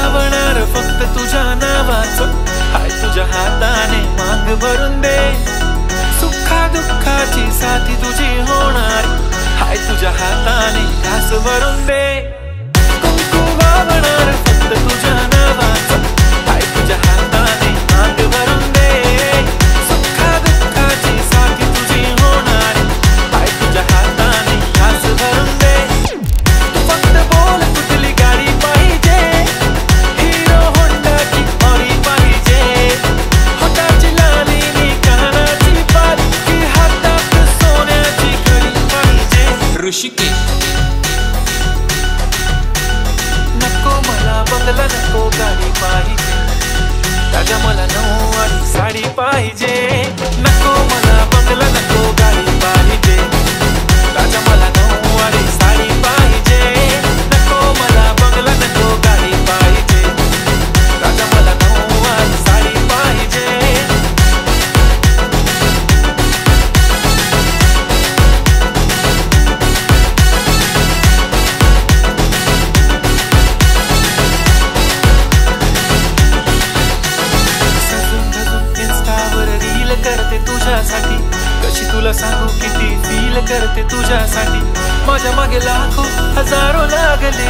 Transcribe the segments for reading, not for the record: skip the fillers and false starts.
गावणार फक्त तुझ्या नावाचं, हाय तुझ्या हाताने मांग भरून दे, सुखा दुःखाची साथी तुझी होणार, हाय तुझ्या हाताने घास भरून दे, कुंकू गावणार फक्त तुझ्या नावाचं, हाय तुझ्या हाताने मांग भरून दे, सुखा दुःखाची साथी तुझी होणार, हाय तुझ्या हाताने घास भरून दे. तू फक्त बोल कुठली गाडी पाहिजे, हिरो होंडा की ऑडी पाहिजे, होटाची लाली नी कानाची बाली की हातात सोन्याची घडी पाहिजे. ऋषिकेश नको मला बंगला नको गाडी पाहिजे, राजा मला नऊवारी साडी पाहिजे, नको मला बंगला नको गाडी पाहिजे, राजा मला नऊवारी साडी पाहिजे, नको मला बंगला नको गाडी पाहिजे, राजा मला नऊवारी साडी पाहिजे. इंस्टावर रील करते तुझ्यासाठी, कशी तुला सांगू किती फील करते तुझ्यासाठी, माझ्या मागे लाखो हजारो लागले,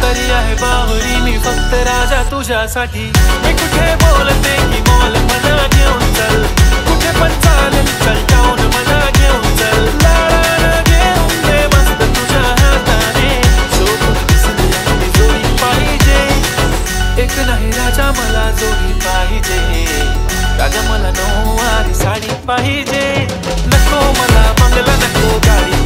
तरी आहे बावरी मी फक्त राजा तुझ्यासाठी. मी कुठे बोलते की मॉल मला घेऊन चल, कुठे पण चालेल चल टाऊन मला घेऊन चल, लाडानं घेऊन दे मस्त तुझ्या हाताने, शोभून दिसली आपली जोडी पाहिजे, एक नाही राजा मला जोडी पाहिजे, राजा मला नऊवारी साडी पाहिजे, नको मला बंगला नको गाडी